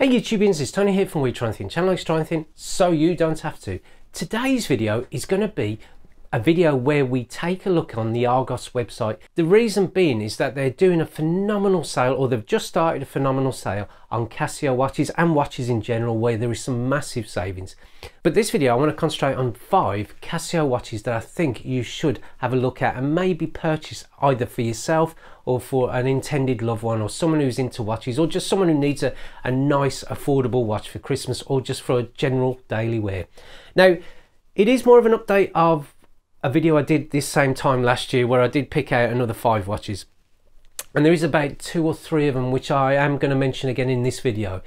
Hey YouTubians, it's Tony here from We Try Anything, channel likes Try Anything, so you don't have to. Today's video is going to be a video where we take a look on the Argos website. The reason being is that they're doing a phenomenal sale, or they've just started a phenomenal sale on Casio watches and watches in general, where there is some massive savings. But this video I want to concentrate on 5 Casio watches that I think you should have a look at and maybe purchase either for yourself or for an intended loved one, or someone who's into watches, or just someone who needs a nice affordable watch for Christmas, or just for a general daily wear. Now, it is more of an update of a video I did this same time last year, where I did pick out another 5 watches, and there is about 2 or 3 of them which I am going to mention again in this video.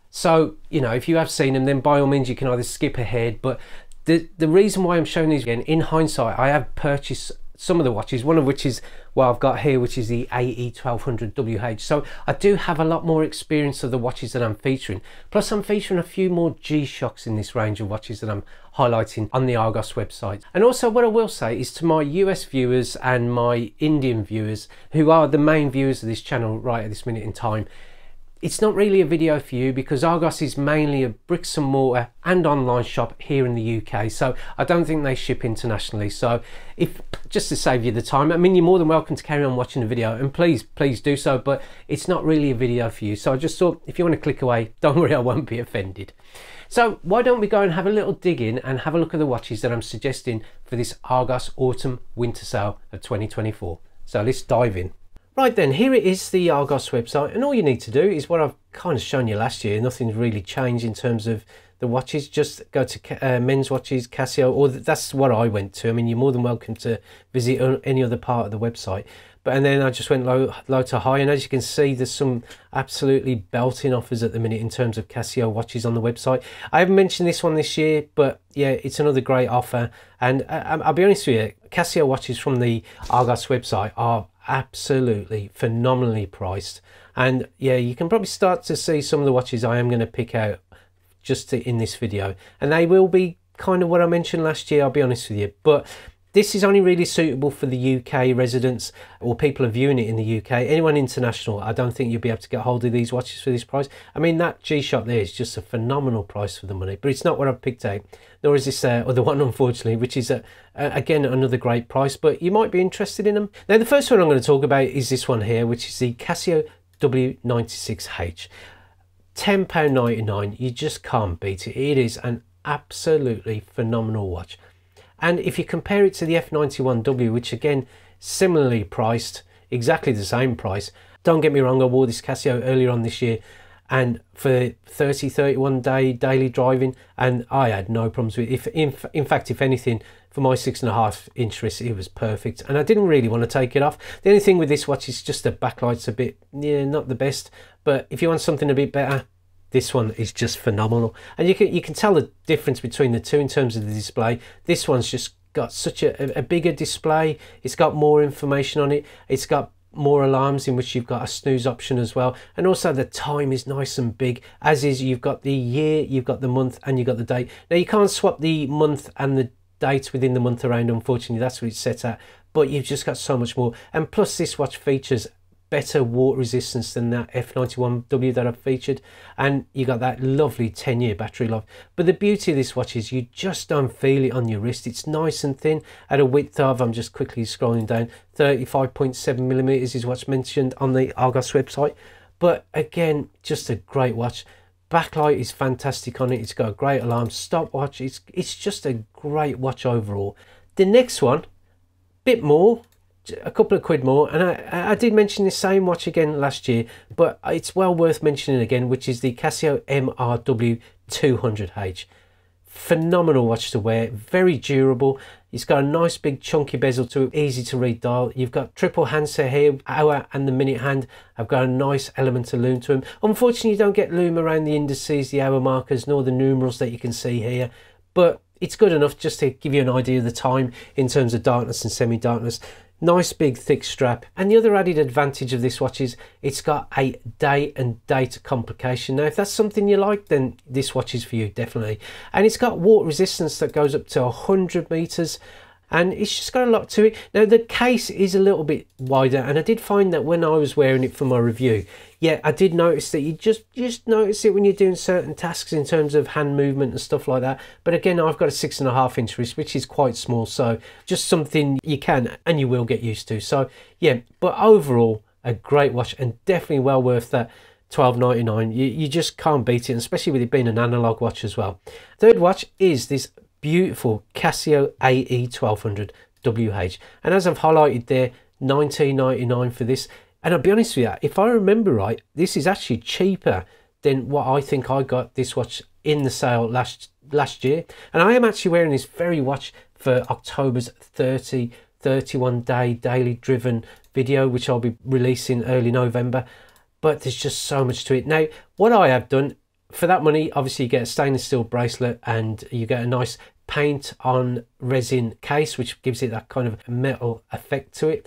So, you know, if you have seen them, then by all means you can either skip ahead. But the reason why I'm showing these again, in hindsight, I have purchased some of the watches, one of which is what I've got here, which is the AE1200WH. So I do have a lot more experience of the watches that I'm featuring. Plus I'm featuring a few more G-Shocks in this range of watches that I'm highlighting on the Argos website. And also what I will say is to my US viewers and my Indian viewers, who are the main viewers of this channel right at this minute in time, it's not really a video for you, because Argos is mainly a bricks and mortar and online shop here in the UK, so I don't think they ship internationally. So if, just to save you the time, I mean, you're more than welcome to carry on watching the video, and please do so, but it's not really a video for you. So I just thought, if you want to click away, don't worry, I won't be offended. So why don't we go and have a little dig in and have a look at the watches that I'm suggesting for this Argos Autumn Winter Sale of 2024. So let's dive in. Right then, here it is, the Argos website, and all you need to do is what I've kind of shown you last year. Nothing's really changed in terms of the watches. Just go to men's watches, Casio, or that's what I went to. I mean, you're more than welcome to visit any other part of the website. And then I just went low to high, and as you can see, there's some absolutely belting offers at the minute in terms of Casio watches on the website. I haven't mentioned this one this year, but yeah, it's another great offer. And I'll be honest with you, Casio watches from the Argos website are absolutely phenomenally priced. And yeah, you can probably start to see some of the watches I am going to pick out just in this video, and they will be kind of what I mentioned last year, I'll be honest with you. But this is only really suitable for the UK residents, or people are viewing it in the UK. Anyone international, I don't think you'll be able to get hold of these watches for this price. I mean, that G-Shock there is just a phenomenal price for the money, but it's not what I've picked out, nor is this other one, unfortunately, which is again another great price, but you might be interested in them. Now, the first one I'm going to talk about is this one here, which is the Casio W96H. £10.99, you just can't beat it. It is an absolutely phenomenal watch. And if you compare it to the F91W, which again, similarly priced, exactly the same price. Don't get me wrong, I wore this Casio earlier on this year, and for 31 day daily driving, and I had no problems with it. In fact, if anything, for my 6.5-inch wrist, it was perfect, and I didn't really want to take it off. The only thing with this watch is just the backlight's a bit, yeah, not the best, but if you want something a bit better, this one is just phenomenal. And you can tell the difference between the two in terms of the display. This one's just got such a bigger display. It's got more information on it. It's got more alarms, in which you've got a snooze option as well, and also the time is nice and big, as is, you've got the year, you've got the month, and you've got the date. Now, you can't swap the month and the date within the month around, unfortunately. That's what it's set at, but you've just got so much more. And plus, this watch features better water resistance than that F91W that I've featured, and you got that lovely 10-year battery life. But the beauty of this watch is you just don't feel it on your wrist. It's nice and thin at a width of, I'm just quickly scrolling down, 35.7mm is what's mentioned on the Argos website. But again, just a great watch. Backlight is fantastic on it. It's got a great alarm, stopwatch. It's just a great watch overall. The next one, bit more, a couple of quid more, and I did mention the same watch again last year, but it's well worth mentioning again, which is the Casio MRW200H. Phenomenal watch to wear, very durable. It's got a nice big chunky bezel to it, easy to read dial. You've got triple handset here, hour and the minute hand. I've got a nice element of lume to them. Unfortunately, you don't get lume around the indices, the hour markers, nor the numerals that you can see here, but it's good enough just to give you an idea of the time in terms of darkness and semi-darkness. Nice big thick strap. And the other added advantage of this watch is it's got a day and date complication. Now, if that's something you like, then this watch is for you, definitely. And it's got water resistance that goes up to 100 meters, and it's just got a lot to it. Now, the case is a little bit wider, and I did find that when I was wearing it for my review, yeah, I did notice that you just notice it when you're doing certain tasks in terms of hand movement and stuff like that. But again, I've got a 6.5-inch wrist, which is quite small, so just something you can and you will get used to. So yeah, but overall a great watch, and definitely well worth that $12.99. You just can't beat it, especially with it being an analog watch as well. Third watch is this beautiful Casio AE1200WH, and as I've highlighted there, $19.99 for this. And I'll be honest with you, if I remember right, this is actually cheaper than what I think I got this watch in the sale last year. And I am actually wearing this very watch for October's 31 day daily driven video, which I'll be releasing early November. But there's just so much to it. Now, what I have done for that money, obviously you get a stainless steel bracelet and you get a nice paint on resin case, which gives it that kind of metal effect to it.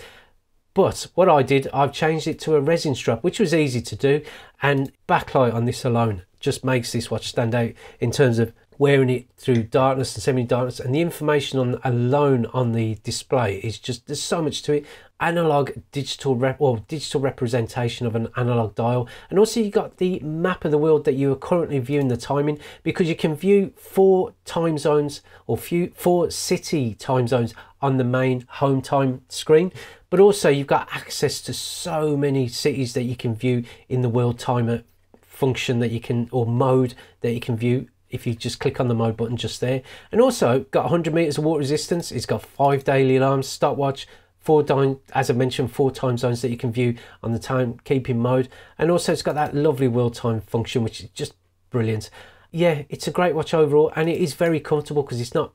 But what I did, I've changed it to a resin strap, which was easy to do, and backlight on this alone just makes this watch stand out in terms of wearing it through darkness and semi-darkness, and the information alone on the display is just, there's so much to it. Analog digital representation of an analog dial, and also you got the map of the world that you are currently viewing the time in, because you can view 4 time zones or 4 city time zones on the main home time screen, but also you've got access to so many cities that you can view in the world timer function that you can, or mode that you can view if you just click on the mode button just there. And also got 100 meters of water resistance. It's got 5 daily alarms, stopwatch, 4 time, as I mentioned, 4 time zones that you can view on the timekeeping mode, and also it's got that lovely world time function, which is just brilliant. Yeah, it's a great watch overall, and it is very comfortable because it's not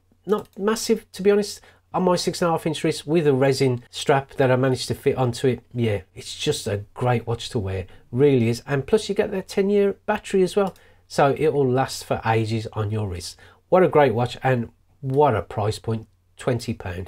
massive, to be honest. On my 6.5-inch wrist with a resin strap that I managed to fit onto it, yeah, it's just a great watch to wear, really is. And plus you get that 10-year battery as well, so it will last for ages on your wrist. What a great watch, and what a price point, £20.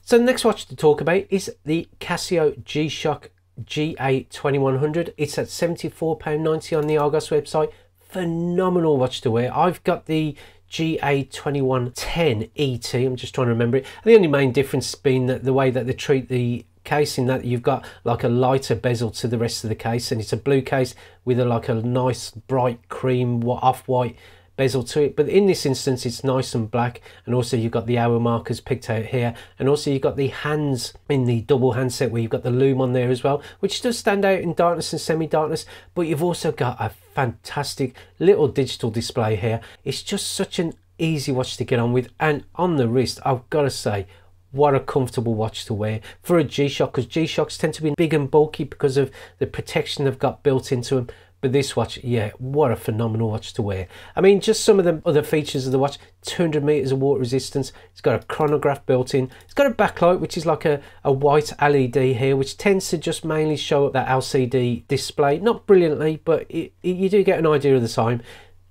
So the next watch to talk about is the Casio GShock GA2100. It's at £74.90 on the Argos website. Phenomenal watch to wear. I've got the GA2110 I'm just trying to remember it. And the only main difference being that the way that they treat the case, in that you've got like a lighter bezel to the rest of the case, and it's a blue case with like a nice bright cream off-white bezel to it. But in this instance it's nice and black, and also you've got the hour markers picked out here, and also you've got the hands in the double handset where you've got the loom on there as well, which does stand out in darkness and semi-darkness. But you've also got a fantastic little digital display here. It's just such an easy watch to get on with, and on the wrist, I've got to say, what a comfortable watch to wear for a G-Shock, because G-Shocks tend to be big and bulky because of the protection they've got built into them. But this watch, yeah, what a phenomenal watch to wear. I mean, just some of the other features of the watch: 200 meters of water resistance. It's got a chronograph built in. It's got a backlight, which is like a white LED here, which tends to just mainly show up that LCD display. Not brilliantly, but you do get an idea of the time.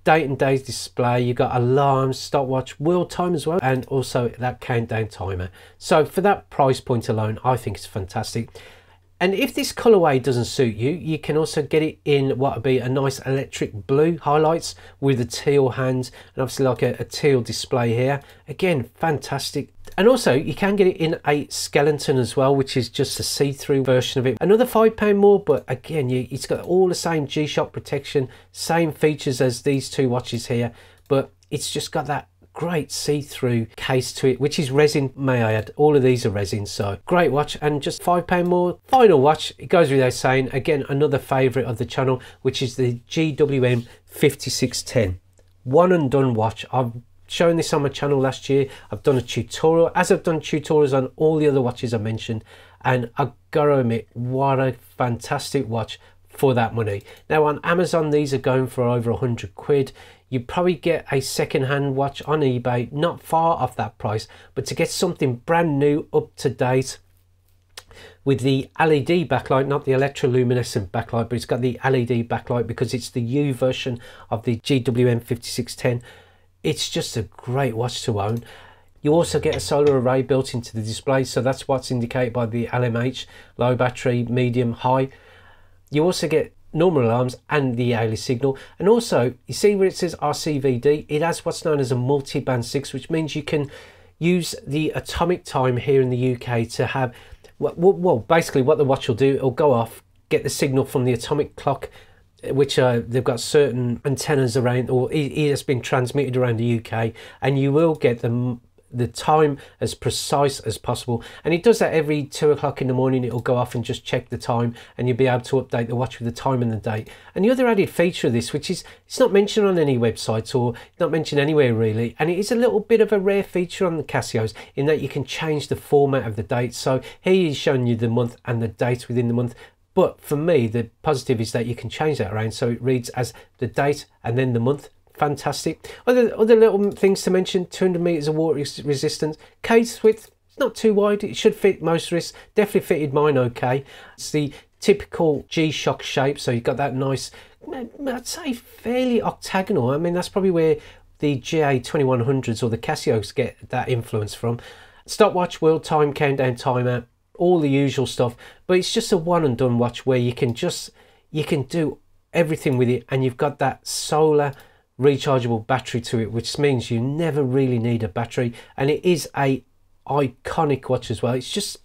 Date and days display. You've got alarms, stopwatch, world time as well, and also that countdown timer. So for that price point alone, I think it's fantastic. And if this colorway doesn't suit you, you can also get it in what would be a nice electric blue highlights with a teal hand, and obviously like a teal display here. Again, fantastic. And also you can get it in a skeleton as well, which is just a see-through version of it. Another £5 more, but again, it's got all the same G-Shock protection, same features as these two watches here, but it's just got that great see-through case to it, which is resin, may I add. All of these are resin, so great watch, and just £5 more. Final watch, it goes without saying, again, another favourite of the channel, which is the GWM5610. One and done watch. I've shown this on my channel last year. I've done a tutorial, as I've done tutorials on all the other watches I mentioned, and I've got to admit, what a fantastic watch for that money. Now on Amazon, these are going for over 100 quid. You probably get a second-hand watch on eBay not far off that price, but to get something brand new, up to date, with the LED backlight, not the electroluminescent backlight, but it's got the LED backlight because it's the U version of the GWM5610. It's just a great watch to own. You also get a solar array built into the display, so that's what's indicated by the LMH, low battery, medium, high. You also get normal alarms and the ALIS signal, and also you see where it says RCVD, it has what's known as a multi-band 6, which means you can use the atomic time here in the UK to have, well, basically what the watch will do, it'll go off, get the signal from the atomic clock, which they've got certain antennas around, or it has been transmitted around the UK, and you will get the time as precise as possible. And it does that every 2 o'clock in the morning. It'll go off and just check the time, and you'll be able to update the watch with the time and the date. And the other added feature of this, which is it's not mentioned on any websites or not mentioned anywhere really, and it is a little bit of a rare feature on the Casios, in that you can change the format of the date. So here he's showing you the month and the date within the month. But for me, the positive is that you can change that around, so it reads as the date and then the month. Fantastic. Other little things to mention: 200 meters of water resistance. Case width, it's not too wide. It should fit most wrists. Definitely fitted mine okay. It's the typical GShock shape, so you've got that nice, I'd say fairly octagonal. I mean, that's probably where the GA2100s or the Casios get that influence from. Stopwatch, world time, countdown, timer, all the usual stuff. But it's just a one and done watch where you can do everything with it, and you've got that solar rechargeable battery to it, which means you never really need a battery. And it is a iconic watch as well. It's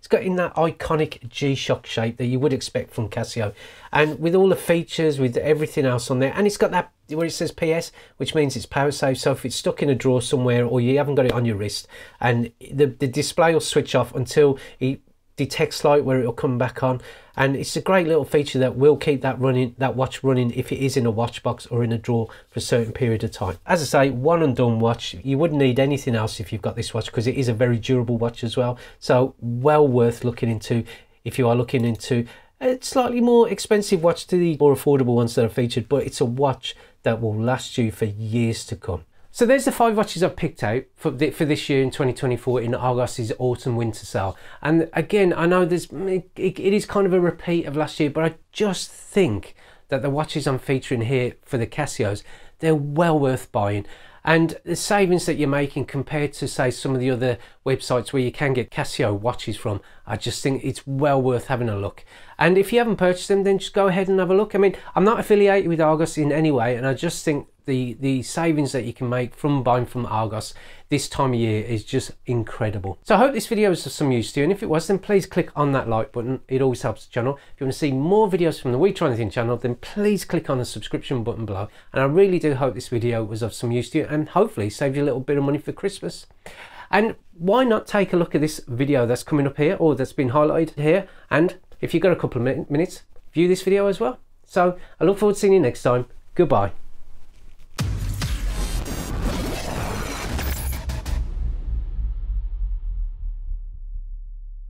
got in that iconic G-Shock shape that you would expect from Casio, and with all the features, with everything else on there. And it's got that where it says PS, which means it's power safe. So if it's stuck in a drawer somewhere, or you haven't got it on your wrist, and the display will switch off until it detects light, where it'll come back on. And it's a great little feature that will keep that watch running if it is in a watch box or in a drawer for a certain period of time. As I say, one and done watch. You wouldn't need anything else if you've got this watch, because it is a very durable watch as well. So well worth looking into if you are looking into a slightly more expensive watch to the more affordable ones that are featured. But it's a watch that will last you for years to come. So there's the 5 watches I've picked out for this year in 2024 in Argos's autumn winter sale. And again, I know it is kind of a repeat of last year, but I just think that the watches I'm featuring here for the Casios, they're well worth buying. And the savings that you're making compared to, say, some of the other websites where you can get Casio watches from, I just think it's well worth having a look. And if you haven't purchased them, then just go ahead and have a look. I mean, I'm not affiliated with Argos in any way, and I just think the savings that you can make from buying from Argos this time of year is just incredible. So I hope this video was of some use to you, and if it was, then please click on that like button. It always helps the channel. If you want to see more videos from the We Try Anything channel, then please click on the subscription button below. And I really do hope this video was of some use to you, and hopefully saved you a little bit of money for Christmas. And why not take a look at this video that's coming up here, or that's been highlighted here, and if you've got a couple of minutes, view this video as well. So I look forward to seeing you next time. Goodbye.